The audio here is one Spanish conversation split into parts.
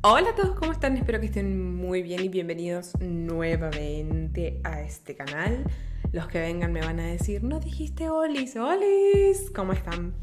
Hola a todos, ¿cómo están? Espero que estén muy bien y bienvenidos nuevamente a este canal. Los que vengan me van a decir, no dijiste olis, olis, ¿cómo están?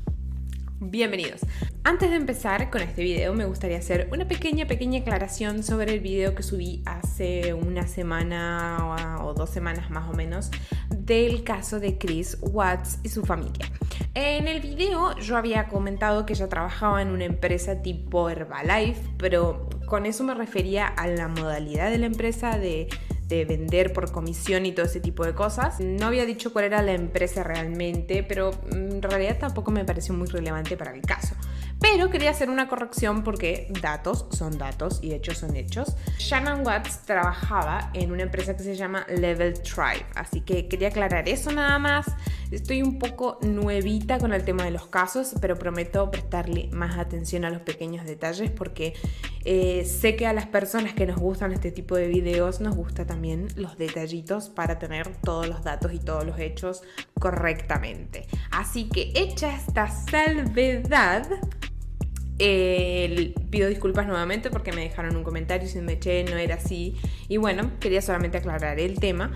Bienvenidos. Antes de empezar con este video me gustaría hacer una pequeña aclaración sobre el video que subí hace una semana o 2 semanas más o menos del caso de Chris Watts y su familia. En el video yo había comentado que ella trabajaba en una empresa tipo Herbalife, pero con eso me refería a la modalidad de la empresa de vender por comisión y todo ese tipo de cosas. No había dicho cuál era la empresa realmente, pero en realidad tampoco me pareció muy relevante para el caso. Pero quería hacer una corrección porque datos son datos y hechos son hechos. Shannon Watts trabajaba en una empresa que se llama Level Tribe, así que quería aclarar eso nada más. Estoy un poco nuevita con el tema de los casos, pero prometo prestarle más atención a los pequeños detalles porque sé que a las personas que nos gustan este tipo de videos nos gusta también los detallitos para tener todos los datos y todos los hechos correctamente. Así que hecha esta salvedad, pido disculpas nuevamente porque me dejaron un comentario diciendo che, no era así. Y bueno, quería solamente aclarar el tema.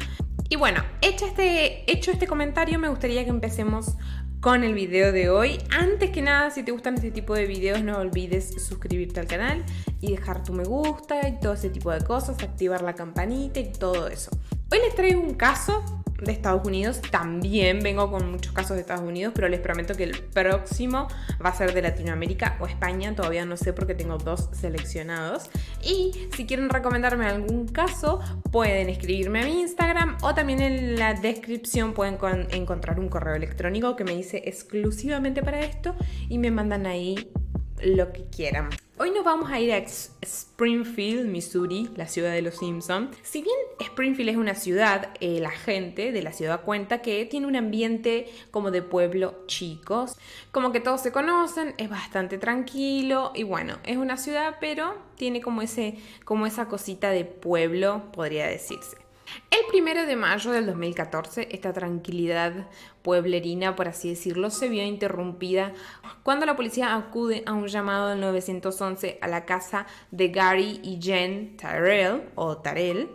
Y bueno, hecho este comentario, me gustaría que empecemos con el video de hoy. Antes que nada, si te gustan este tipo de videos, no olvides suscribirte al canal y dejar tu me gusta y todo ese tipo de cosas, activar la campanita y todo eso. Hoy les traigo un caso de Estados Unidos. También vengo con muchos casos de Estados Unidos, pero les prometo que el próximo va a ser de Latinoamérica o España. Todavía no sé porque tengo 2 seleccionados. Y si quieren recomendarme algún caso, pueden escribirme a mi Instagram o también en la descripción pueden encontrar un correo electrónico que me dice exclusivamente para esto y me mandan ahí lo que quieran. Hoy nos vamos a ir a Springfield, Missouri, la ciudad de los Simpsons. Si bien Springfield es una ciudad, la gente de la ciudad cuenta que tiene un ambiente como de pueblo chicos, como que todos se conocen, es bastante tranquilo y bueno, es una ciudad pero tiene como esa cosita de pueblo, podría decirse. El 1 de mayo del 2014, esta tranquilidad pueblerina, por así decirlo, se vio interrumpida cuando la policía acude a un llamado del 911 a la casa de Gary y Jen Tarell.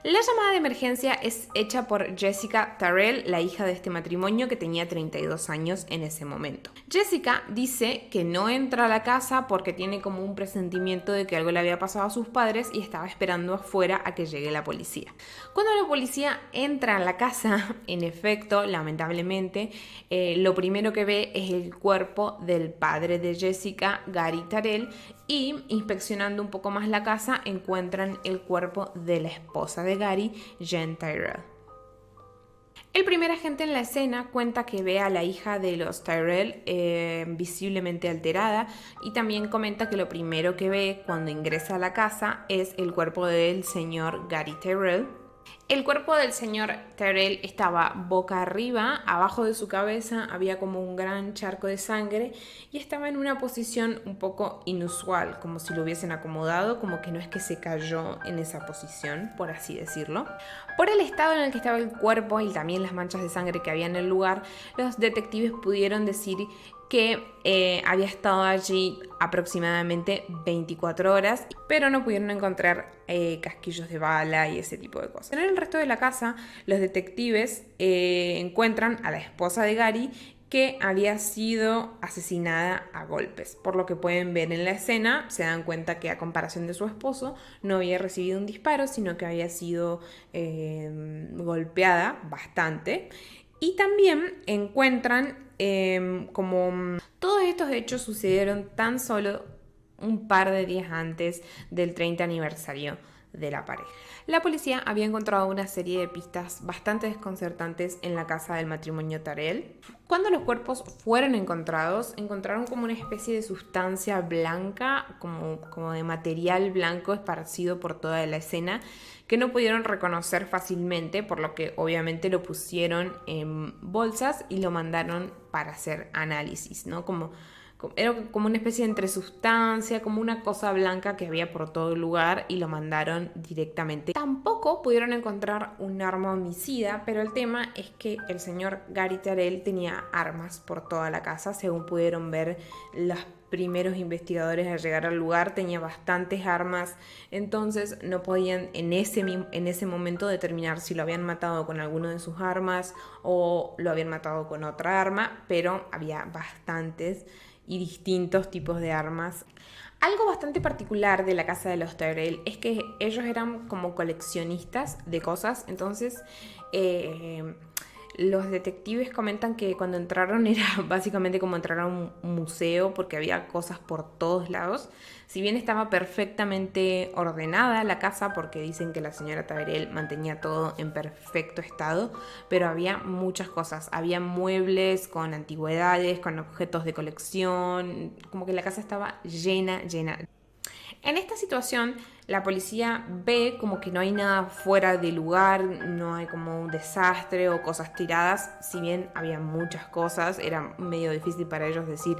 La llamada de emergencia es hecha por Jessica Tarell, la hija de este matrimonio que tenía 32 años en ese momento. Jessica dice que no entra a la casa porque tiene como un presentimiento de que algo le había pasado a sus padres y estaba esperando afuera a que llegue la policía. Cuando la policía entra a la casa, en efecto, lamentablemente, lo primero que ve es el cuerpo del padre de Jessica, Gary Tarell, y inspeccionando un poco más la casa encuentran el cuerpo de la esposa de Gary, Jen Tyrell. El primer agente en la escena cuenta que ve a la hija de los Tyrell visiblemente alterada y también comenta que lo primero que ve cuando ingresa a la casa es el cuerpo del señor Gary Tyrell. El cuerpo del señor Tyrell estaba boca arriba, abajo de su cabeza había como un gran charco de sangre y estaba en una posición un poco inusual, como si lo hubiesen acomodado, como que no es que se cayó en esa posición, por así decirlo. Por el estado en el que estaba el cuerpo y también las manchas de sangre que había en el lugar, los detectives pudieron decir que había estado allí aproximadamente 24 horas, pero no pudieron encontrar casquillos de bala y ese tipo de cosas. En el resto de la casa, los detectives encuentran a la esposa de Gary que había sido asesinada a golpes. Por lo que pueden ver en la escena, se dan cuenta que a comparación de su esposo, no había recibido un disparo, sino que había sido golpeada bastante. Y también encuentran como todos estos hechos sucedieron tan solo un par de días antes del 30 aniversario de la pareja. La policía había encontrado una serie de pistas bastante desconcertantes en la casa del matrimonio Tarell. Cuando los cuerpos fueron encontrados, encontraron como una especie de sustancia blanca, como de material blanco esparcido por toda la escena, que no pudieron reconocer fácilmente, por lo que obviamente lo pusieron en bolsas y lo mandaron para hacer análisis, ¿no? Era como una especie de entre sustancia, como una cosa blanca que había por todo el lugar y lo mandaron directamente. Tampoco pudieron encontrar un arma homicida, pero el tema es que el señor Gary Tarell tenía armas por toda la casa, según pudieron ver las primeros investigadores a llegar al lugar, tenía bastantes armas, entonces no podían en ese momento determinar si lo habían matado con alguno de sus armas o lo habían matado con otra arma, pero había bastantes y distintos tipos de armas. Algo bastante particular de la casa de los Tyrell es que ellos eran como coleccionistas de cosas, entonces los detectives comentan que cuando entraron era básicamente como entrar a un museo porque había cosas por todos lados. Si bien estaba perfectamente ordenada la casa porque dicen que la señora Tyrell mantenía todo en perfecto estado, pero había muchas cosas. Había muebles con antigüedades, con objetos de colección, como que la casa estaba llena. En esta situación, la policía ve como que no hay nada fuera de lugar, no hay como un desastre o cosas tiradas. Si bien había muchas cosas, era medio difícil para ellos decir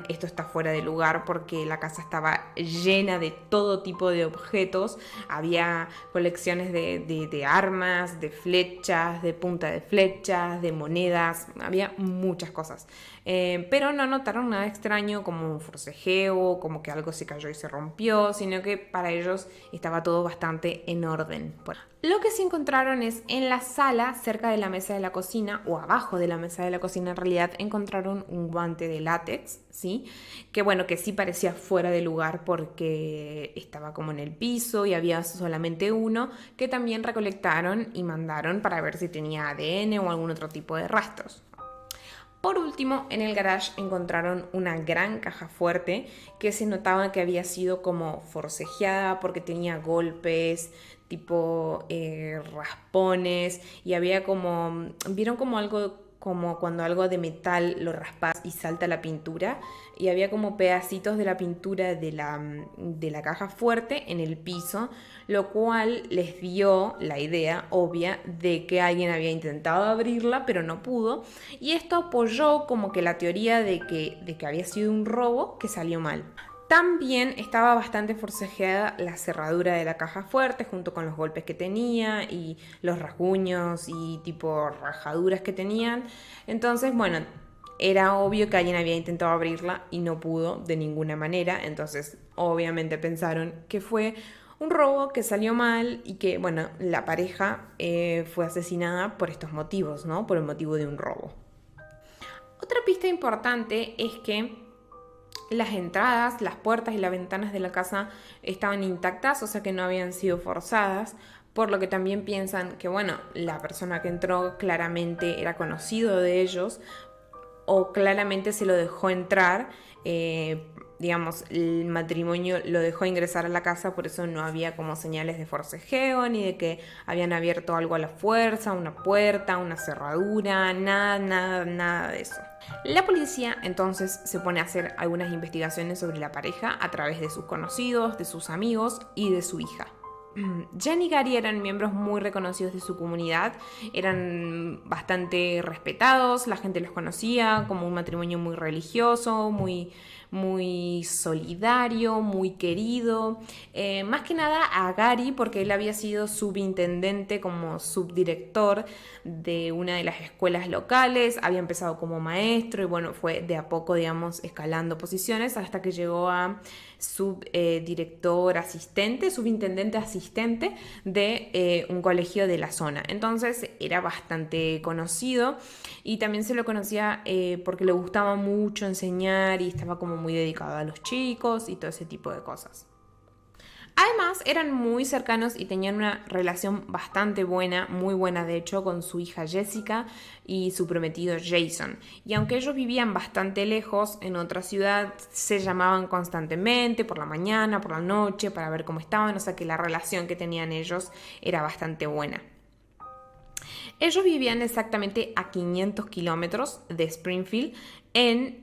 esto está fuera de lugar porque la casa estaba llena de todo tipo de objetos. Había colecciones de armas, de flechas, de punta de flechas, de monedas, había muchas cosas. Pero no notaron nada extraño como un forcejeo, como que algo se cayó y se rompió, sino que para ellos estaba todo bastante en orden. Bueno, lo que sí encontraron es en la sala, cerca de la mesa de la cocina, o abajo de la mesa de la cocina en realidad, encontraron un guante de látex, ¿sí? Que bueno, que sí parecía fuera de lugar porque estaba como en el piso y había solamente uno, que también recolectaron y mandaron para ver si tenía ADN o algún otro tipo de rastros. Por último, en el garage encontraron una gran caja fuerte que se notaba que había sido como forcejeada porque tenía golpes, tipo raspones y había como, ¿vieron como algo? Como cuando algo de metal lo raspas y salta la pintura, y había como pedacitos de la pintura de la caja fuerte en el piso, lo cual les dio la idea obvia de que alguien había intentado abrirla pero no pudo, y esto apoyó como que la teoría de que había sido un robo que salió mal. También estaba bastante forcejeada la cerradura de la caja fuerte junto con los golpes que tenía y los rasguños y tipo rajaduras que tenían. Entonces, bueno, era obvio que alguien había intentado abrirla y no pudo de ninguna manera. Entonces, obviamente pensaron que fue un robo que salió mal y que, bueno, la pareja fue asesinada por estos motivos, ¿no? Por el motivo de un robo. Otra pista importante es que las entradas, las puertas y las ventanas de la casa estaban intactas, o sea que no habían sido forzadas, por lo que también piensan que, bueno, la persona que entró claramente era conocido de ellos o claramente se lo dejó entrar, digamos, el matrimonio lo dejó ingresar a la casa, por eso no había como señales de forcejeo ni de que habían abierto algo a la fuerza, una puerta, una cerradura, nada de eso. La policía entonces se pone a hacer algunas investigaciones sobre la pareja a través de sus conocidos, de sus amigos y de su hija. Jen y Gary eran miembros muy reconocidos de su comunidad, eran bastante respetados, la gente los conocía como un matrimonio muy religioso, muy solidario, muy querido. Más que nada a Gary porque él había sido subintendente, como subdirector de una de las escuelas locales, había empezado como maestro y bueno, fue de a poco, digamos, escalando posiciones hasta que llegó a subdirector asistente, subintendente asistente de un colegio de la zona. Entonces era bastante conocido y también se lo conocía porque le gustaba mucho enseñar y estaba como muy dedicado a los chicos y todo ese tipo de cosas. Además, eran muy cercanos y tenían una relación bastante buena, muy buena de hecho, con su hija Jessica y su prometido Jason. Y aunque ellos vivían bastante lejos, en otra ciudad, se llamaban constantemente por la mañana, por la noche, para ver cómo estaban, o sea que la relación que tenían ellos era bastante buena. Ellos vivían exactamente a 500 kilómetros de Springfield, en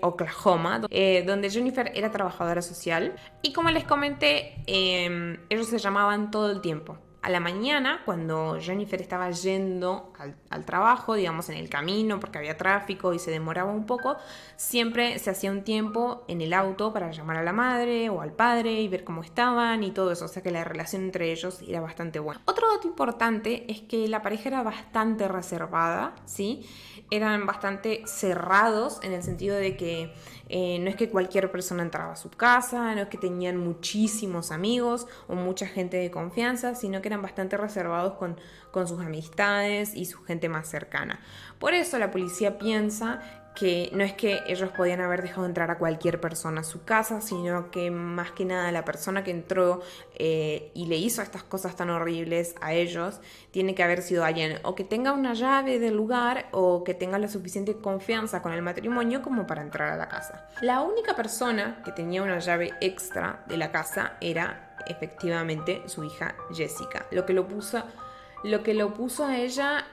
Oklahoma, donde Jennifer era trabajadora social. Y como les comenté, ellos se llamaban todo el tiempo. A la mañana, cuando Jennifer estaba yendo al trabajo, digamos en el camino, porque había tráfico y se demoraba un poco, siempre se hacía un tiempo en el auto para llamar a la madre o al padre y ver cómo estaban y todo eso, o sea que la relación entre ellos era bastante buena. Otro dato importante es que la pareja era bastante reservada, ¿sí? Eran bastante cerrados en el sentido de que No es que cualquier persona entraba a su casa, no es que tenían muchísimos amigos o mucha gente de confianza, sino que eran bastante reservados con sus amistades y su gente más cercana. Por eso la policía piensa que no es que ellos podían haber dejado entrar a cualquier persona a su casa, sino que más que nada la persona que entró y le hizo estas cosas tan horribles a ellos, tiene que haber sido alguien o que tenga una llave del lugar o que tenga la suficiente confianza con el matrimonio como para entrar a la casa. La única persona que tenía una llave extra de la casa era efectivamente su hija Jessica, lo que lo puso a ella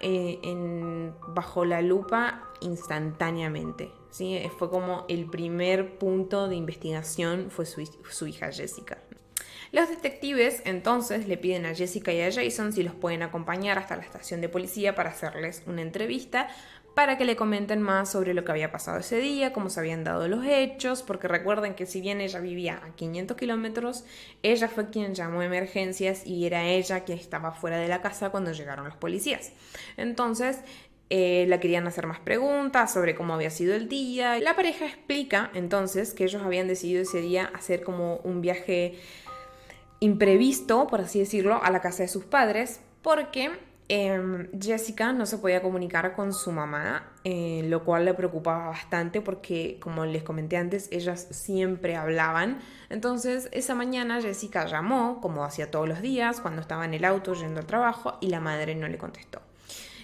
bajo la lupa instantáneamente, ¿sí? Fue como el primer punto de investigación fue su hija Jessica. Los detectives entonces le piden a Jessica y a Jason si los pueden acompañar hasta la estación de policía para hacerles una entrevista, para que le comenten más sobre lo que había pasado ese día, cómo se habían dado los hechos, porque recuerden que si bien ella vivía a 500 kilómetros, ella fue quien llamó a emergencias y era ella quien estaba fuera de la casa cuando llegaron los policías. Entonces, la querían hacer más preguntas sobre cómo había sido el día. La pareja explica entonces que ellos habían decidido ese día hacer como un viaje imprevisto, por así decirlo, a la casa de sus padres, porque Jessica no se podía comunicar con su mamá, lo cual le preocupaba bastante porque, como les comenté antes, ellas siempre hablaban. Entonces, esa mañana Jessica llamó, como hacía todos los días, cuando estaba en el auto yendo al trabajo, y la madre no le contestó.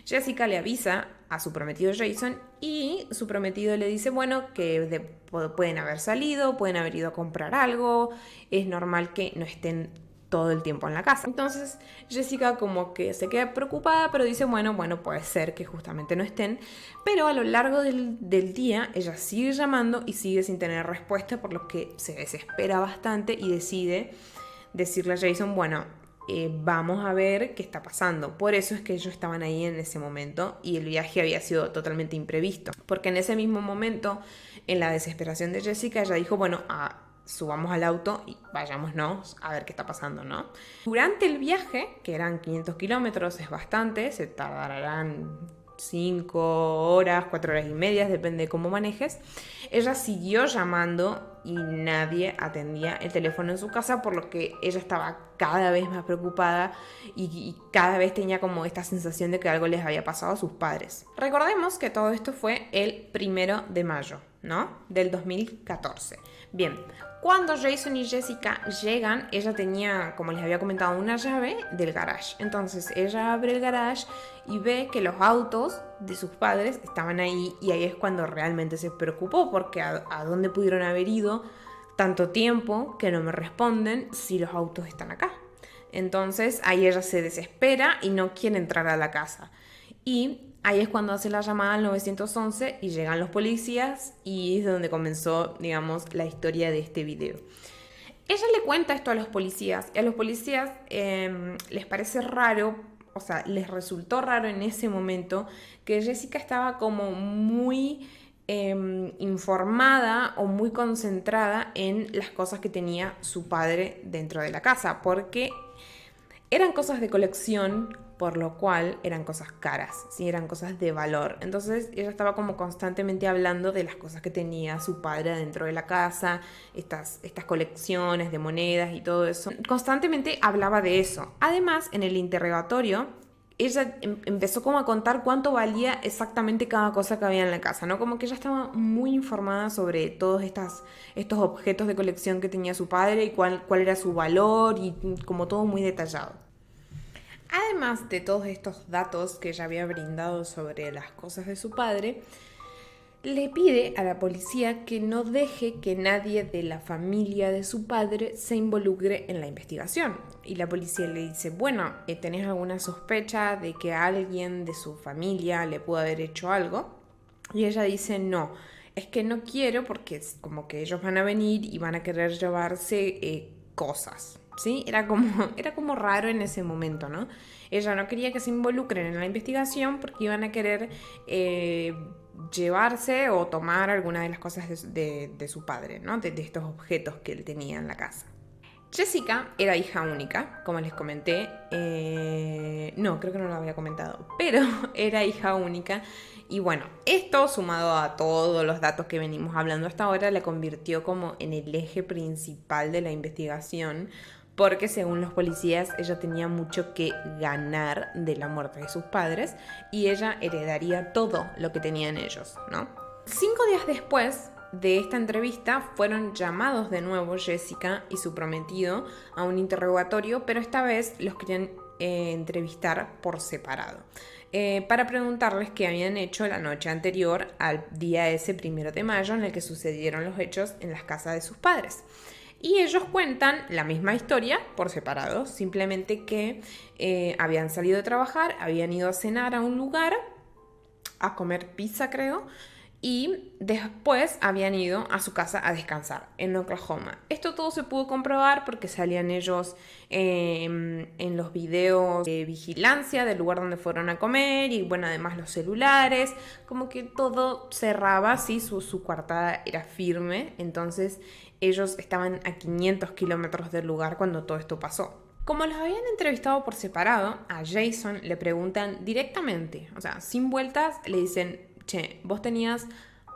Jessica le avisa a su prometido Jason y su prometido le dice, bueno, que pueden haber salido, pueden haber ido a comprar algo, es normal que no estén todo el tiempo en la casa. Entonces Jessica como que se queda preocupada, pero dice, bueno, puede ser que justamente no estén, pero a lo largo del día ella sigue llamando y sigue sin tener respuesta, por lo que se desespera bastante y decide decirle a Jason, bueno, vamos a ver qué está pasando. Por eso es que ellos estaban ahí en ese momento y el viaje había sido totalmente imprevisto, porque en ese mismo momento, en la desesperación de Jessica, ella dijo, bueno, subamos al auto y vayámonos a ver qué está pasando, ¿no? Durante el viaje, que eran 500 kilómetros, es bastante, se tardarán 5 horas, 4 horas y media, depende de cómo manejes. Ella siguió llamando y nadie atendía el teléfono en su casa, por lo que ella estaba cada vez más preocupada y cada vez tenía como esta sensación de que algo les había pasado a sus padres. Recordemos que todo esto fue el 1 de mayo, ¿no? Del 2014. Bien, cuando Jason y Jessica llegan, ella tenía, como les había comentado, una llave del garage. Entonces ella abre el garage y ve que los autos de sus padres estaban ahí, y ahí es cuando realmente se preocupó, porque a dónde pudieron haber ido tanto tiempo que no me responden si los autos están acá. Entonces ahí ella se desespera y no quiere entrar a la casa. Y ahí es cuando hace la llamada al 911 y llegan los policías, y es donde comenzó, digamos, la historia de este video. Ella le cuenta esto a los policías, y a los policías les parece raro, o sea, les resultó raro en ese momento que Jessica estaba como muy informada o muy concentrada en las cosas que tenía su padre dentro de la casa, porque eran cosas de colección, por lo cual eran cosas caras, ¿sí? Eran cosas de valor. Entonces ella estaba como constantemente hablando de las cosas que tenía su padre dentro de la casa, estas colecciones de monedas y todo eso. Constantemente hablaba de eso. Además, en el interrogatorio, ella empezó como a contar cuánto valía exactamente cada cosa que había en la casa, ¿no? Como que ella estaba muy informada sobre todos estos objetos de colección que tenía su padre y cuál era su valor, y como todo muy detallado. Además de todos estos datos que ella había brindado sobre las cosas de su padre, le pide a la policía que no deje que nadie de la familia de su padre se involucre en la investigación. Y la policía le dice, bueno, ¿tenés alguna sospecha de que alguien de su familia le pudo haber hecho algo? Y ella dice, no, es que no quiero, porque es como que ellos van a venir y van a querer llevarse cosas. ¿Sí? Era como raro en ese momento, ¿no? Ella no quería que se involucren en la investigación porque iban a querer llevarse o tomar alguna de las cosas de su padre, ¿no? De estos objetos que él tenía en la casa. Jessica era hija única, como les comenté. No, creo que no lo había comentado, pero era hija única. Y bueno, esto sumado a todos los datos que venimos hablando hasta ahora, la convirtió como en el eje principal de la investigación, porque según los policías ella tenía mucho que ganar de la muerte de sus padres y ella heredaría todo lo que tenían ellos, ¿no? 5 días después de esta entrevista fueron llamados de nuevo Jessica y su prometido a un interrogatorio, pero esta vez los querían entrevistar por separado, para preguntarles qué habían hecho la noche anterior al día ese 1 de mayo en el que sucedieron los hechos en las casas de sus padres. Y ellos cuentan la misma historia por separado, simplemente que habían salido de trabajar, habían ido a cenar a un lugar, a comer pizza creo, y después habían ido a su casa a descansar en Oklahoma. Esto todo se pudo comprobar porque salían ellos en los videos de vigilancia del lugar donde fueron a comer y bueno, además los celulares, como que todo cerraba, ¿sí? Su coartada era firme, entonces ellos estaban a 500 kilómetros del lugar cuando todo esto pasó. Como los habían entrevistado por separado, a Jason le preguntan directamente, o sea, sin vueltas, le dicen: che, ¿vos tenías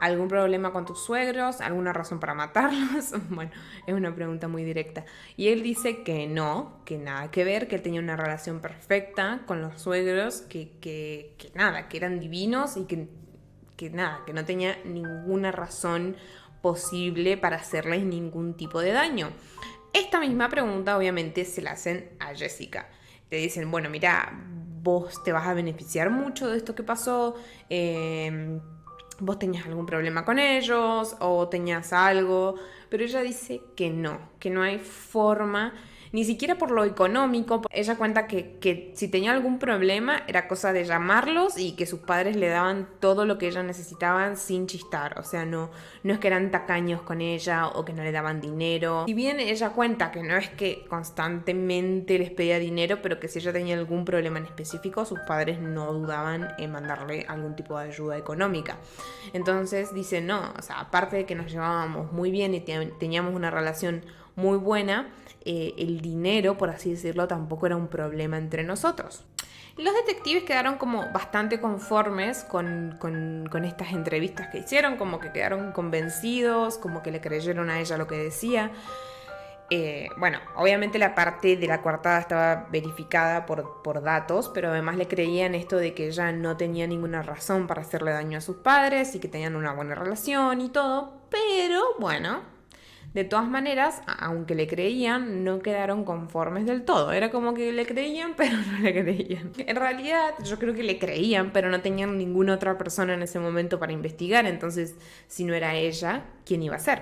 algún problema con tus suegros? ¿Alguna razón para matarlos? Bueno, es una pregunta muy directa. Y él dice que no, que nada que ver, que él tenía una relación perfecta con los suegros, que nada, que eran divinos y que nada, que no tenía ninguna razón posible para hacerles ningún tipo de daño. Esta misma pregunta obviamente se la hacen a Jessica. Le dicen: bueno, mira, vos te vas a beneficiar mucho de esto que pasó, vos tenías algún problema con ellos o tenías algo, pero ella dice que no hay forma, ni siquiera por lo económico. Ella cuenta que si tenía algún problema era cosa de llamarlos y que sus padres le daban todo lo que ella necesitaba sin chistar, o sea, no es que eran tacaños con ella o que no le daban dinero. Si bien ella cuenta que no es que constantemente les pedía dinero, pero que si ella tenía algún problema en específico, sus padres no dudaban en mandarle algún tipo de ayuda económica. Entonces dice: no, o sea, aparte de que nos llevábamos muy bien y teníamos una relación muy buena, el dinero, por así decirlo, tampoco era un problema entre nosotros. Los detectives quedaron como bastante conformes con estas entrevistas que hicieron, como que quedaron convencidos, como que le creyeron a ella lo que decía. Bueno, obviamente la parte de la coartada estaba verificada por datos, pero además le creían esto de que ella no tenía ninguna razón para hacerle daño a sus padres y que tenían una buena relación y todo, pero bueno, de todas maneras, aunque le creían, no quedaron conformes del todo. Era como que le creían, pero no le creían. En realidad, yo creo que le creían, pero no tenían ninguna otra persona en ese momento para investigar. Entonces, si no era ella, ¿quién iba a ser?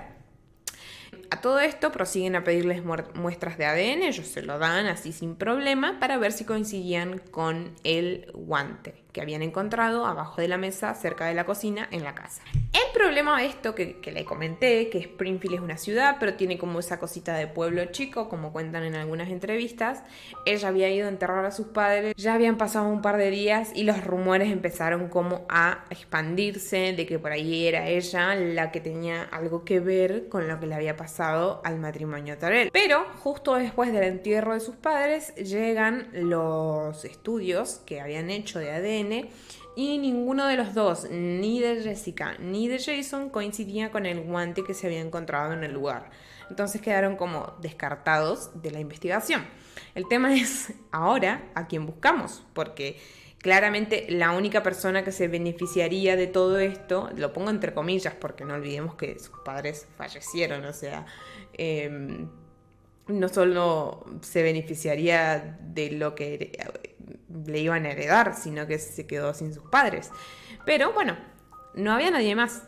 A todo esto prosiguen a pedirles muestras de ADN, ellos se lo dan así sin problema para ver si coincidían con el guante que habían encontrado abajo de la mesa cerca de la cocina en la casa. El problema de esto que le comenté, que Springfield es una ciudad, pero tiene como esa cosita de pueblo chico, como cuentan en algunas entrevistas. Ella había ido a enterrar a sus padres, ya habían pasado un par de días y los rumores empezaron como a expandirse de que por ahí era ella la que tenía algo que ver con lo que le había pasado al matrimonio Terrell. Pero justo después del entierro de sus padres llegan los estudios que habían hecho de ADN y ninguno de los dos, ni de Jessica ni de Jason, coincidía con el guante que se había encontrado en el lugar. Entonces quedaron como descartados de la investigación. El tema es ahora a quién buscamos, porque claramente la única persona que se beneficiaría de todo esto, lo pongo entre comillas porque no olvidemos que sus padres fallecieron, o sea, no solo se beneficiaría de lo que le iban a heredar, sino que se quedó sin sus padres. Pero bueno, no había nadie más.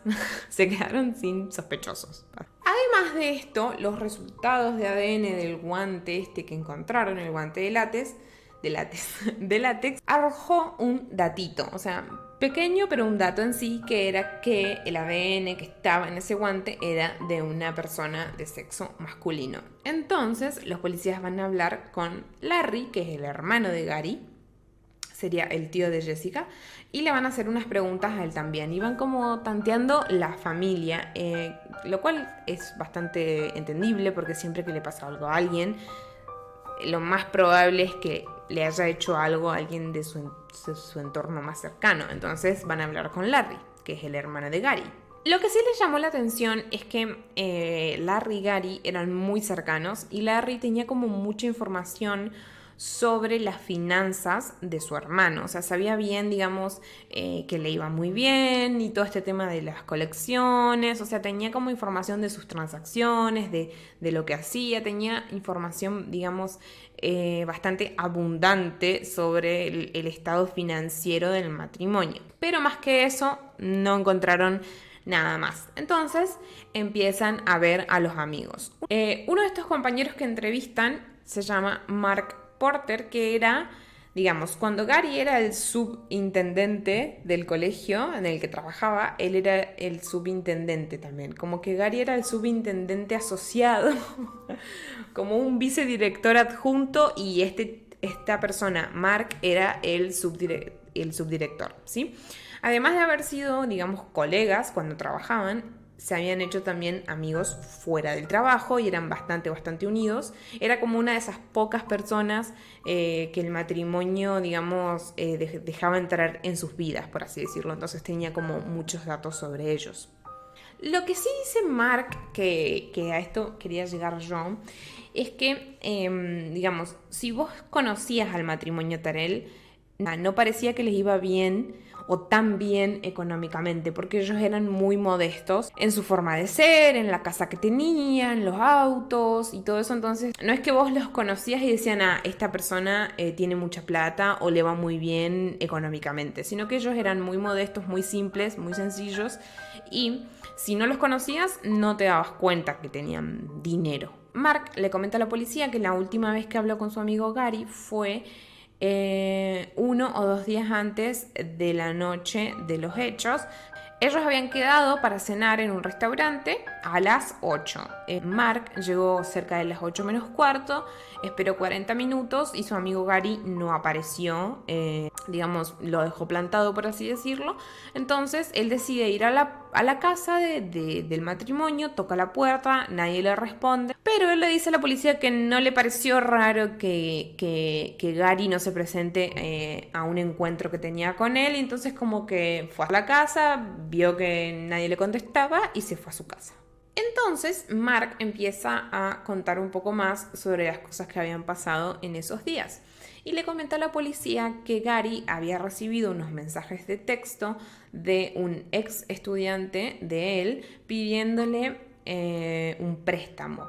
Se quedaron sin sospechosos. Además de esto, los resultados de ADN del guante que encontraron, el guante de látex, arrojó un datito, o sea, pequeño, pero un dato en sí, que era que el ADN que estaba en ese guante era de una persona de sexo masculino. Entonces, los policías van a hablar con Larry, que es el hermano de Gary. sería el tío de Jessica, y le van a hacer unas preguntas a él también. Y van como tanteando la familia, lo cual es bastante entendible porque siempre que le pasa algo a alguien, lo más probable es que le haya hecho algo a alguien de su entorno más cercano. Entonces van a hablar con Larry, que es el hermano de Gary. Lo que sí les llamó la atención es que Larry y Gary eran muy cercanos y Larry tenía como mucha información sobre las finanzas de su hermano. O sea, sabía bien, digamos, que le iba muy bien y todo este tema de las colecciones. O sea, tenía como información de sus transacciones, de lo que hacía. Tenía información, digamos, bastante abundante sobre el estado financiero del matrimonio. Pero más que eso, no encontraron nada más. Entonces empiezan a ver a los amigos. Uno de estos compañeros que entrevistan se llama Mark Porter, que era, digamos, cuando Gary era el subintendente del colegio en el que trabajaba, él era el subintendente también. Como que Gary era el subintendente asociado, como un vicedirector adjunto, y esta persona, Mark, era el subdirector, ¿sí? Además de haber sido, digamos, colegas cuando trabajaban, se habían hecho también amigos fuera del trabajo y eran bastante unidos. Era como una de esas pocas personas que el matrimonio, digamos, dejaba entrar en sus vidas, por así decirlo. Entonces tenía como muchos datos sobre ellos. Lo que sí dice Mark, que a esto quería llegar yo, es que, digamos, si vos conocías al matrimonio Terrell, no parecía que les iba bien o tan bien económicamente, porque ellos eran muy modestos en su forma de ser, en la casa que tenían, los autos y todo eso. Entonces no es que vos los conocías y decían, esta persona tiene mucha plata o le va muy bien económicamente, sino que ellos eran muy modestos, muy simples, muy sencillos, y si no los conocías no te dabas cuenta que tenían dinero. Mark le comenta a la policía que la última vez que habló con su amigo Gary fue 1 o 2 días antes de la noche de los hechos. Ellos habían quedado para cenar en un restaurante a las 8. Mark llegó cerca de las 8 menos cuarto, esperó 40 minutos y su amigo Gary no apareció, digamos, lo dejó plantado, por así decirlo. Entonces él decide ir a la casa del matrimonio, toca la puerta, nadie le responde, pero él le dice a la policía que no le pareció raro que Gary no se presente a un encuentro que tenía con él, y entonces como que fue a la casa, vio que nadie le contestaba y se fue a su casa. Entonces Mark empieza a contar un poco más sobre las cosas que habían pasado en esos días y le comenta a la policía que Gary había recibido unos mensajes de texto de un ex estudiante de él pidiéndole un préstamo.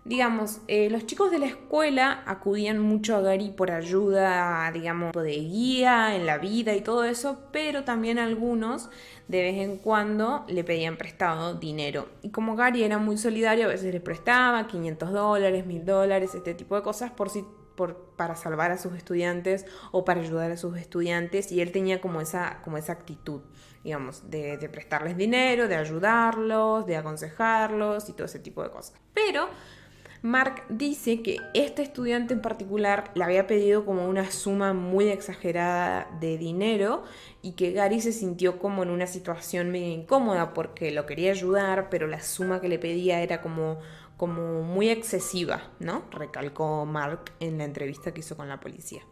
Digamos, los chicos de la escuela acudían mucho a Gary por ayuda, digamos, de guía en la vida y todo eso, pero también algunos de vez en cuando le pedían prestado dinero. Y como Gary era muy solidario, a veces les prestaba $500, $1000, este tipo de cosas para salvar a sus estudiantes o para ayudar a sus estudiantes, y él tenía como esa actitud, digamos, de prestarles dinero, de ayudarlos, de aconsejarlos y todo ese tipo de cosas. Pero Mark dice que este estudiante en particular le había pedido como una suma muy exagerada de dinero y que Gary se sintió como en una situación medio incómoda porque lo quería ayudar, pero la suma que le pedía era como muy excesiva, ¿no? Recalcó Mark en la entrevista que hizo con la policía.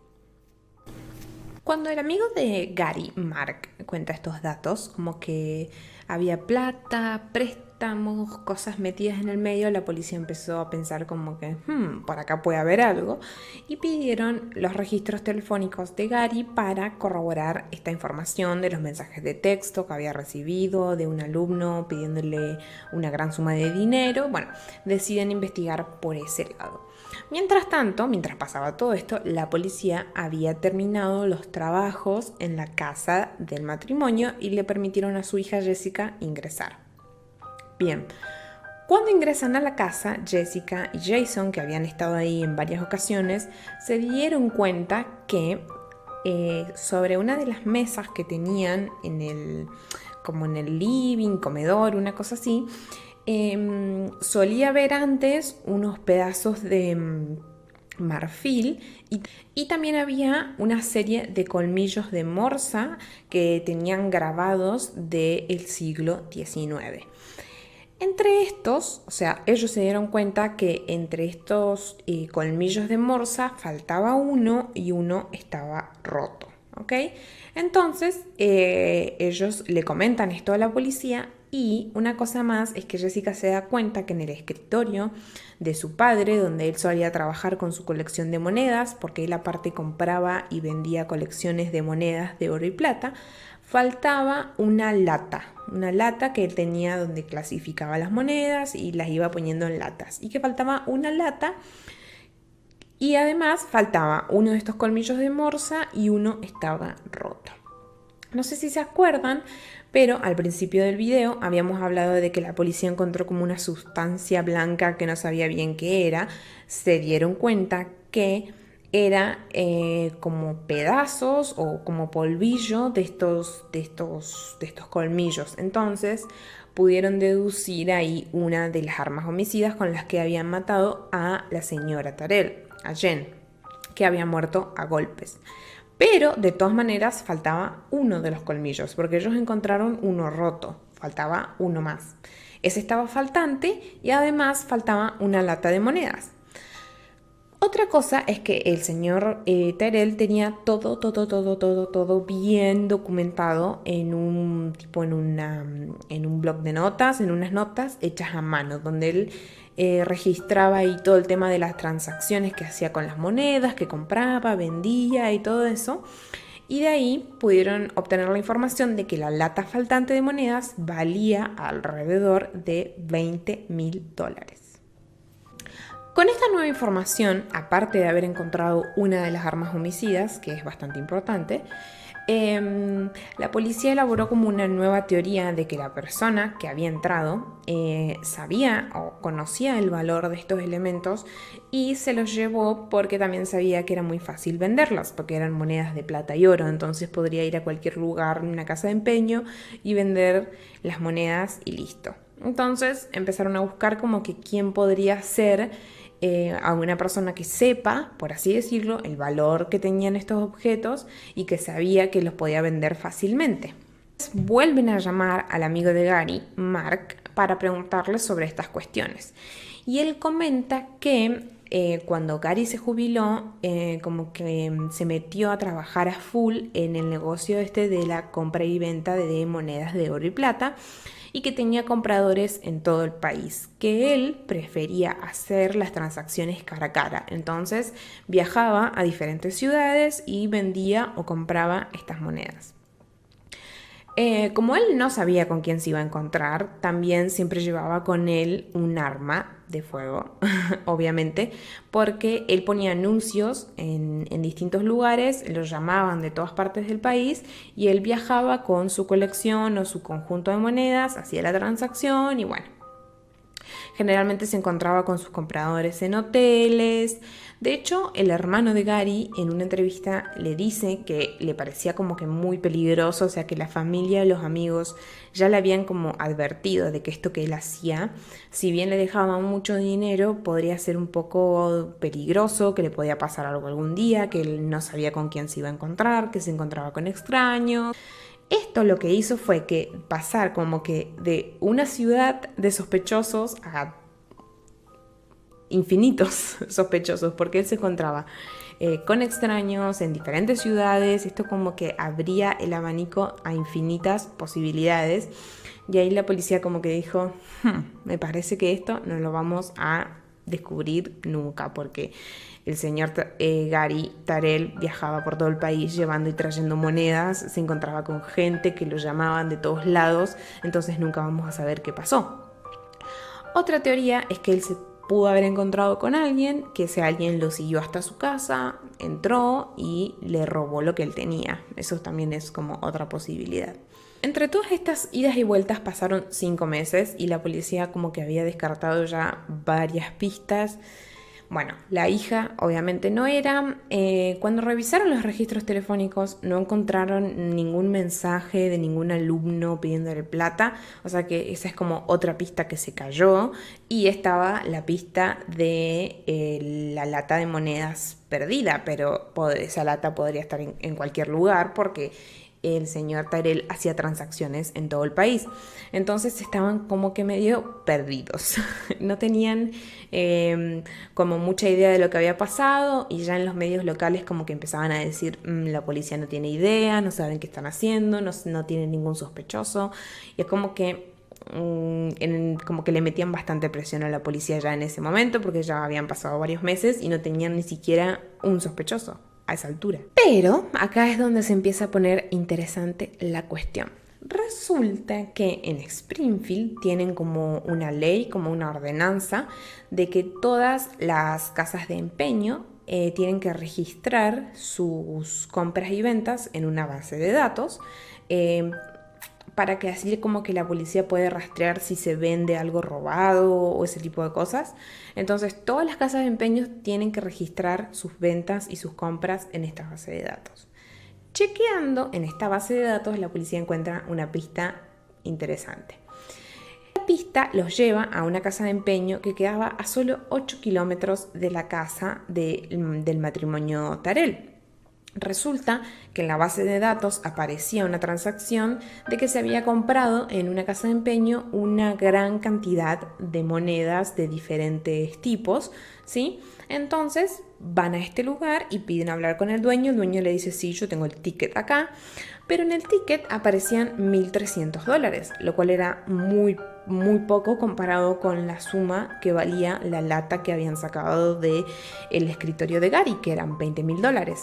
Cuando el amigo de Gary, Mark, cuenta estos datos, como que había plata, préstamos, cosas metidas en el medio, la policía empezó a pensar como que por acá puede haber algo, y pidieron los registros telefónicos de Gary para corroborar esta información de los mensajes de texto que había recibido de un alumno pidiéndole una gran suma de dinero. Bueno, deciden investigar por ese lado. Mientras tanto, mientras pasaba todo esto, la policía había terminado los trabajos en la casa del matrimonio y le permitieron a su hija Jessica ingresar. Bien, cuando ingresan a la casa, Jessica y Jason, que habían estado ahí en varias ocasiones, se dieron cuenta que sobre una de las mesas que tenían como en el living, comedor, una cosa así, solía haber antes unos pedazos de marfil y también había una serie de colmillos de morsa que tenían grabados del siglo XIX. Entre estos, o sea, ellos se dieron cuenta que entre estos colmillos de morsa faltaba uno y uno estaba roto, ¿ok? Entonces, ellos le comentan esto a la policía y una cosa más es que Jessica se da cuenta que en el escritorio de su padre, donde él solía trabajar con su colección de monedas, porque él aparte compraba y vendía colecciones de monedas de oro y plata, faltaba una lata que él tenía donde clasificaba las monedas y las iba poniendo en latas, y que faltaba una lata y además faltaba uno de estos colmillos de morsa y uno estaba roto. No sé si se acuerdan, pero al principio del video habíamos hablado de que la policía encontró como una sustancia blanca que no sabía bien qué era. Se dieron cuenta que era como pedazos o como polvillo de estos colmillos. Entonces pudieron deducir ahí una de las armas homicidas con las que habían matado a la señora Tarell, a Jen, que había muerto a golpes. Pero de todas maneras faltaba uno de los colmillos, porque ellos encontraron uno roto, faltaba uno más. Ese estaba faltante y además faltaba una lata de monedas. Otra cosa es que el señor Tarell tenía todo bien documentado en un blog de notas, en unas notas hechas a mano, donde él registraba ahí todo el tema de las transacciones que hacía con las monedas, que compraba, vendía y todo eso. Y de ahí pudieron obtener la información de que la lata faltante de monedas valía alrededor de $20,000. Con esta nueva información, aparte de haber encontrado una de las armas homicidas, que es bastante importante, la policía elaboró como una nueva teoría de que la persona que había entrado sabía o conocía el valor de estos elementos y se los llevó porque también sabía que era muy fácil venderlas, porque eran monedas de plata y oro. Entonces podría ir a cualquier lugar, una casa de empeño, y vender las monedas y listo. Entonces empezaron a buscar como que quién podría ser a una persona que sepa, por así decirlo, el valor que tenían estos objetos y que sabía que los podía vender fácilmente. Vuelven a llamar al amigo de Gary, Mark, para preguntarle sobre estas cuestiones. Y él comenta que cuando Gary se jubiló, como que se metió a trabajar a full en el negocio de la compra y venta de monedas de oro y plata, y que tenía compradores en todo el país, que él prefería hacer las transacciones cara a cara. Entonces viajaba a diferentes ciudades y vendía o compraba estas monedas. Como él no sabía con quién se iba a encontrar, también siempre llevaba con él un arma de fuego, obviamente, porque él ponía anuncios en distintos lugares, los llamaban de todas partes del país y él viajaba con su colección o su conjunto de monedas, hacía la transacción y bueno. Generalmente se encontraba con sus compradores en hoteles. De hecho, el hermano de Gary en una entrevista le dice que le parecía como que muy peligroso, o sea que la familia y los amigos ya le habían como advertido de que esto que él hacía, si bien le dejaba mucho dinero, podría ser un poco peligroso, que le podía pasar algo algún día, que él no sabía con quién se iba a encontrar, que se encontraba con extraños. Esto lo que hizo fue que pasar como que de una ciudad de sospechosos a infinitos sospechosos, porque él se encontraba con extraños en diferentes ciudades. Esto como que abría el abanico a infinitas posibilidades, y ahí la policía como que dijo, me parece que esto no lo vamos a descubrir nunca, porque el señor Gary Tarell viajaba por todo el país llevando y trayendo monedas, se encontraba con gente que lo llamaban de todos lados, entonces nunca vamos a saber qué pasó. Otra teoría es que él se pudo haber encontrado con alguien, que ese alguien lo siguió hasta su casa, entró y le robó lo que él tenía. Eso también es como otra posibilidad. Entre todas estas idas y vueltas pasaron 5 meses y la policía como que había descartado ya varias pistas. Bueno, la hija obviamente no era. Cuando revisaron los registros telefónicos no encontraron ningún mensaje de ningún alumno pidiéndole plata, o sea que esa es como otra pista que se cayó, y estaba la pista de la lata de monedas perdida, pero esa lata podría estar en cualquier lugar porque el señor Tyrell hacía transacciones en todo el país. Entonces estaban como que medio perdidos. No tenían como mucha idea de lo que había pasado, y ya en los medios locales como que empezaban a decir la policía no tiene idea, no saben qué están haciendo, no tienen ningún sospechoso. Y es como que como que le metían bastante presión a la policía ya en ese momento, porque ya habían pasado varios meses y no tenían ni siquiera un sospechoso a esa altura. Pero acá es donde se empieza a poner interesante la cuestión. Resulta que en Springfield tienen como una ley, como una ordenanza, de que todas las casas de empeño tienen que registrar sus compras y ventas en una base de datos, para que así como que la policía puede rastrear si se vende algo robado o ese tipo de cosas. Entonces todas las casas de empeños tienen que registrar sus ventas y sus compras en esta base de datos. Chequeando en esta base de datos, la policía encuentra una pista interesante. La pista los lleva a una casa de empeño que quedaba a solo 8 kilómetros de la casa del matrimonio Tyrell. Resulta que en la base de datos aparecía una transacción de que se había comprado en una casa de empeño una gran cantidad de monedas de diferentes tipos, ¿sí? Entonces van a este lugar y piden hablar con el dueño le dice, sí, yo tengo el ticket acá, pero en el ticket aparecían $1,300, lo cual era muy poco comparado con la suma que valía la lata que habían sacado del escritorio de Gary, que eran $20,000.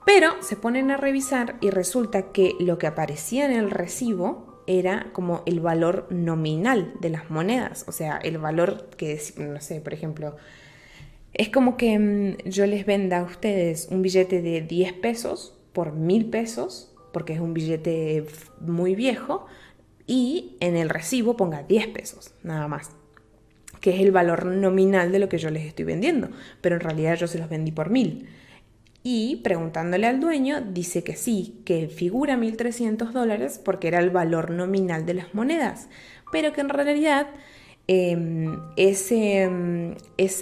Pero se ponen a revisar y resulta que lo que aparecía en el recibo era como el valor nominal de las monedas. O sea, el valor que, no sé, por ejemplo, es como que yo les venda a ustedes un billete de 10 pesos por 1,000 pesos, porque es un billete muy viejo, y en el recibo ponga 10 pesos, nada más, que es el valor nominal de lo que yo les estoy vendiendo, pero en realidad yo se los vendí por 1,000. Y preguntándole al dueño, dice que sí, que figura $1,300 porque era el valor nominal de las monedas, pero que en realidad ese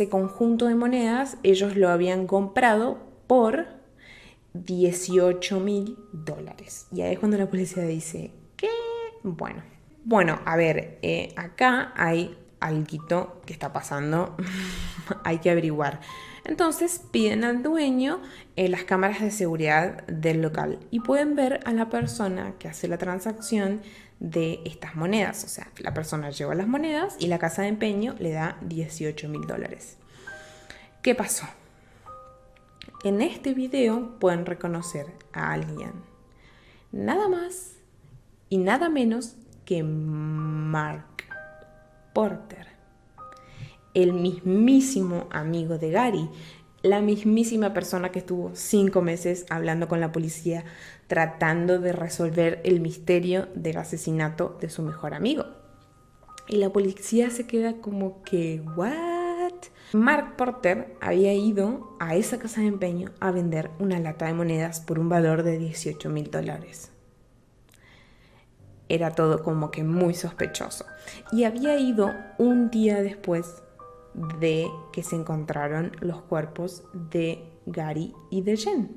conjunto de monedas ellos lo habían comprado por $18,000. Y ahí es cuando la policía dice, ¿qué? Bueno, a ver, acá hay alguito que está pasando, hay que averiguar. Entonces piden al dueño las cámaras de seguridad del local y pueden ver a la persona que hace la transacción de estas monedas. O sea, la persona lleva las monedas y la casa de empeño le da $18,000. ¿Qué pasó? En este video pueden reconocer a alguien, nada más y nada menos que Mark Porter, el mismísimo amigo de Gary, la mismísima persona que estuvo 5 meses hablando con la policía tratando de resolver el misterio del asesinato de su mejor amigo. Y la policía se queda como que, ¿what? Mark Porter había ido a esa casa de empeño a vender una lata de monedas por un valor de $18,000. Era todo como que muy sospechoso. Y había ido un día después de que se encontraron los cuerpos de Gary y de Jen.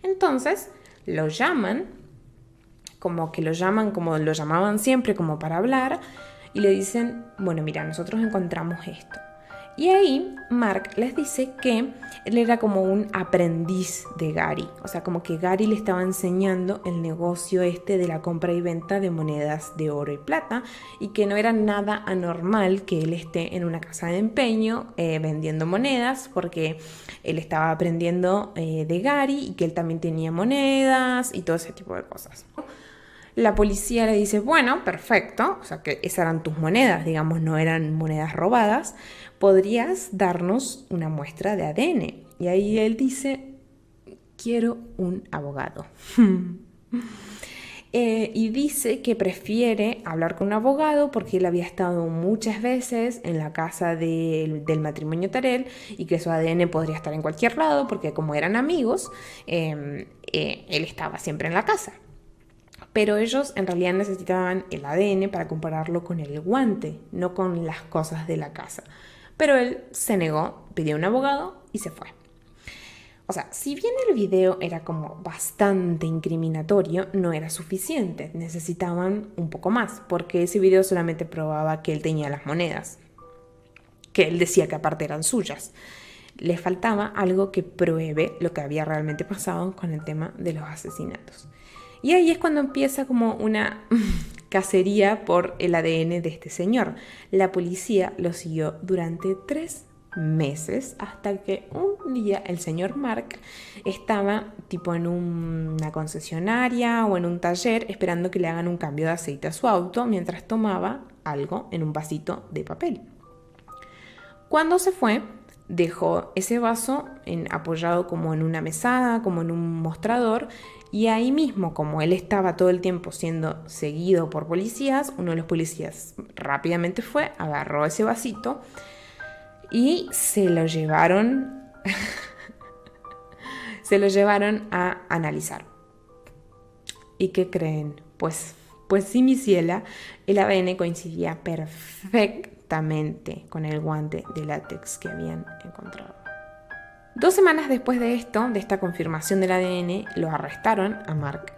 Entonces lo llaman, como lo llamaban siempre, como para hablar, y le dicen, bueno, mira, nosotros encontramos esto. Y ahí Mark les dice que él era como un aprendiz de Gary. O sea, como que Gary le estaba enseñando el negocio de la compra y venta de monedas de oro y plata, y que no era nada anormal que él esté en una casa de empeño vendiendo monedas, porque él estaba aprendiendo de Gary y que él también tenía monedas y todo ese tipo de cosas. La policía le dice, bueno, perfecto, o sea que esas eran tus monedas, digamos, no eran monedas robadas, ¿podrías darnos una muestra de ADN? Y ahí él dice, quiero un abogado. Y dice que prefiere hablar con un abogado porque él había estado muchas veces en la casa del matrimonio Terrell y que su ADN podría estar en cualquier lado porque como eran amigos, él estaba siempre en la casa. Pero ellos en realidad necesitaban el ADN para compararlo con el guante, no con las cosas de la casa. Pero él se negó, pidió un abogado y se fue. O sea, si bien el video era como bastante incriminatorio, no era suficiente. Necesitaban un poco más, porque ese video solamente probaba que él tenía las monedas, que él decía que aparte eran suyas. Le faltaba algo que pruebe lo que había realmente pasado con el tema de los asesinatos. Y ahí es cuando empieza como una cacería por el ADN de este señor. La policía lo siguió durante 3 meses hasta que un día el señor Mark estaba tipo en una concesionaria o en un taller esperando que le hagan un cambio de aceite a su auto mientras tomaba algo en un vasito de papel. Cuando se fue, dejó ese vaso apoyado como en una mesada, como en un mostrador, y ahí mismo, como él estaba todo el tiempo siendo seguido por policías, uno de los policías rápidamente fue, agarró ese vasito y se lo llevaron a analizar. ¿Y qué creen? Pues sí, mi ciela, el ADN coincidía perfectamente con el guante de látex que habían encontrado. 2 semanas después de esto, de esta confirmación del ADN, lo arrestaron a Mark.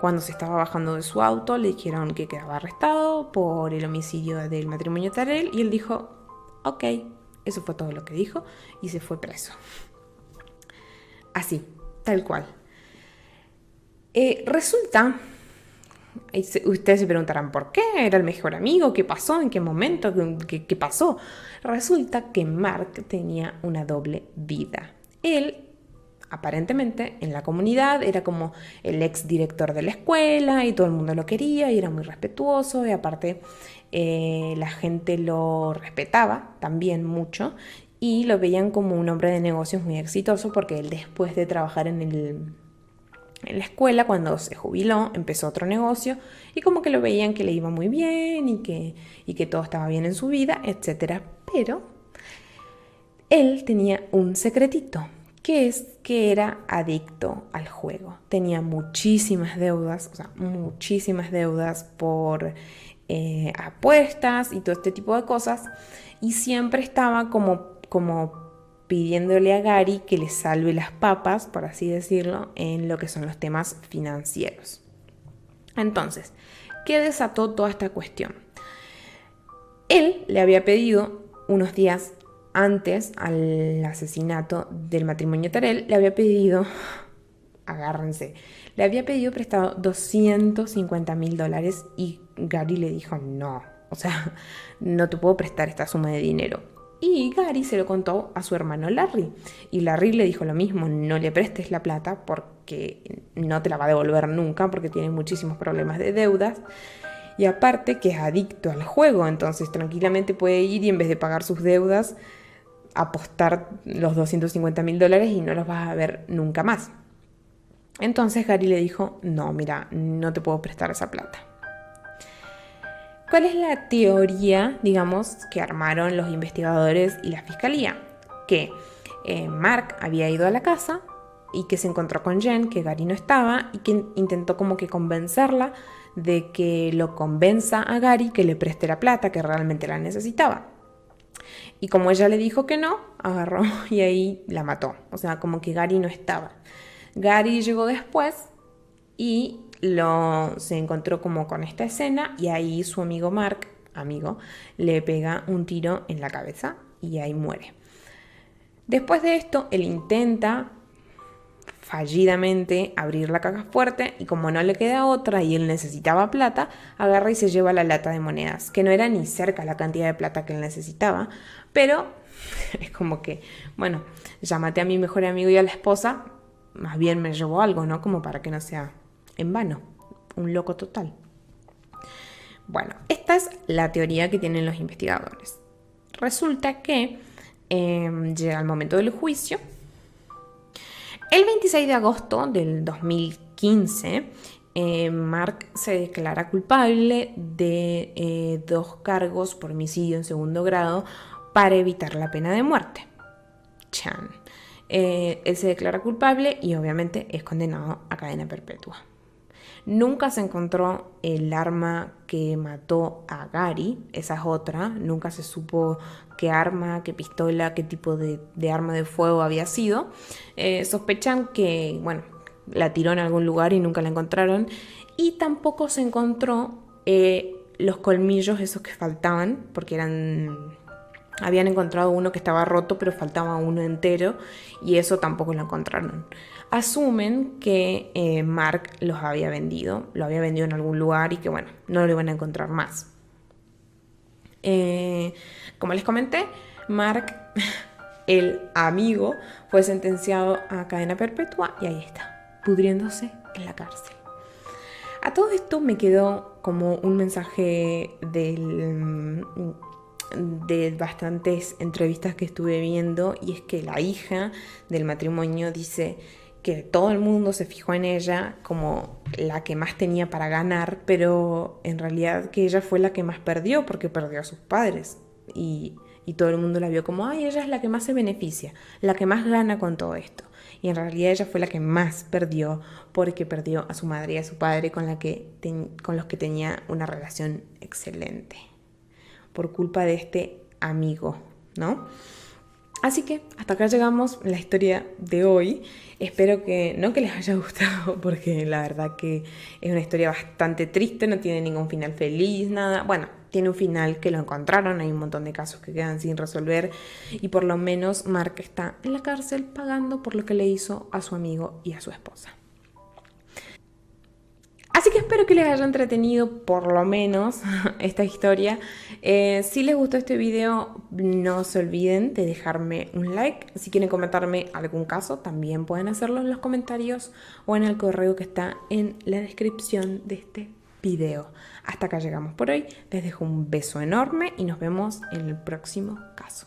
Cuando se estaba bajando de su auto, le dijeron que quedaba arrestado por el homicidio del matrimonio Terrell y él dijo, ok, eso fue todo lo que dijo y se fue preso. Así, tal cual. Resulta, ustedes se preguntarán por qué, era el mejor amigo, qué pasó, en qué momento, qué pasó. Resulta que Mark tenía una doble vida. Él, aparentemente, en la comunidad era como el ex director de la escuela y todo el mundo lo quería y era muy respetuoso y aparte la gente lo respetaba también mucho y lo veían como un hombre de negocios muy exitoso porque él después de trabajar en la escuela, cuando se jubiló, empezó otro negocio y como que lo veían que le iba muy bien y que todo estaba bien en su vida, etc. Pero él tenía un secretito, que es que era adicto al juego. Tenía muchísimas deudas, o sea, muchísimas deudas por apuestas y todo este tipo de cosas y siempre estaba como pidiéndole a Gary que le salve las papas, por así decirlo, en lo que son los temas financieros. Entonces, ¿qué desató toda esta cuestión? Él le había pedido unos días antes al asesinato del matrimonio Terrell, le había pedido, agárrense, le había pedido prestado $250,000 y Gary le dijo no, o sea, no te puedo prestar esta suma de dinero. Y Gary se lo contó a su hermano Larry. Y Larry le dijo lo mismo, no le prestes la plata porque no te la va a devolver nunca porque tiene muchísimos problemas de deudas. Y aparte que es adicto al juego, entonces tranquilamente puede ir y en vez de pagar sus deudas, apostar los $250,000 y no los vas a ver nunca más. Entonces Gary le dijo, no, mira, no te puedo prestar esa plata. ¿Cuál es la teoría, digamos, que armaron los investigadores y la fiscalía? Que Mark había ido a la casa y que se encontró con Jen, que Gary no estaba, y que intentó como que convencerla de que lo convenza a Gary que le preste la plata, que realmente la necesitaba. Y como ella le dijo que no, agarró y ahí la mató. O sea, como que Gary no estaba. Gary llegó después y se encontró como con esta escena y ahí su amigo Mark, le pega un tiro en la cabeza y ahí muere. Después de esto, él intenta fallidamente abrir la caja fuerte y como no le queda otra y él necesitaba plata, agarra y se lleva la lata de monedas, que no era ni cerca la cantidad de plata que él necesitaba, pero es como que, bueno, ya maté a mi mejor amigo y a la esposa, más bien me llevó algo, ¿no? Como para que no sea en vano, un loco total. Bueno, esta es la teoría que tienen los investigadores. Resulta que llega el momento del juicio. El 26 de agosto del 2015, Mark se declara culpable de 2 cargos por homicidio en segundo grado para evitar la pena de muerte. Chan. Él se declara culpable y obviamente es condenado a cadena perpetua. Nunca se encontró el arma que mató a Gary, esa es otra. Nunca se supo qué arma, qué pistola, qué tipo de arma de fuego había sido. Sospechan que, bueno, la tiró en algún lugar y nunca la encontraron. Y tampoco se encontró los colmillos esos que faltaban, porque habían encontrado uno que estaba roto, pero faltaba uno entero, y eso tampoco lo encontraron. Asumen que Mark lo había vendido en algún lugar y que, bueno, no lo iban a encontrar más. Como les comenté, Mark, el amigo, fue sentenciado a cadena perpetua y ahí está, pudriéndose en la cárcel. A todo esto me quedó como un mensaje de bastantes entrevistas que estuve viendo, y es que la hija del matrimonio dice que todo el mundo se fijó en ella como la que más tenía para ganar, pero en realidad que ella fue la que más perdió, porque perdió a sus padres y todo el mundo la vio como, ay, ella es la que más se beneficia, la que más gana con todo esto. Y en realidad ella fue la que más perdió, porque perdió a su madre y a su padre con los que tenía una relación excelente, por culpa de este amigo, ¿no? Así que hasta acá llegamos la historia de hoy. Espero que les haya gustado, porque la verdad que es una historia bastante triste, no tiene ningún final feliz, nada. Bueno, tiene un final que lo encontraron, hay un montón de casos que quedan sin resolver, y por lo menos Mark está en la cárcel pagando por lo que le hizo a su amigo y a su esposa. Así que espero que les haya entretenido por lo menos esta historia. Si les gustó este video, no se olviden de dejarme un like. Si quieren comentarme algún caso, también pueden hacerlo en los comentarios o en el correo que está en la descripción de este video. Hasta acá llegamos por hoy. Les dejo un beso enorme y nos vemos en el próximo caso.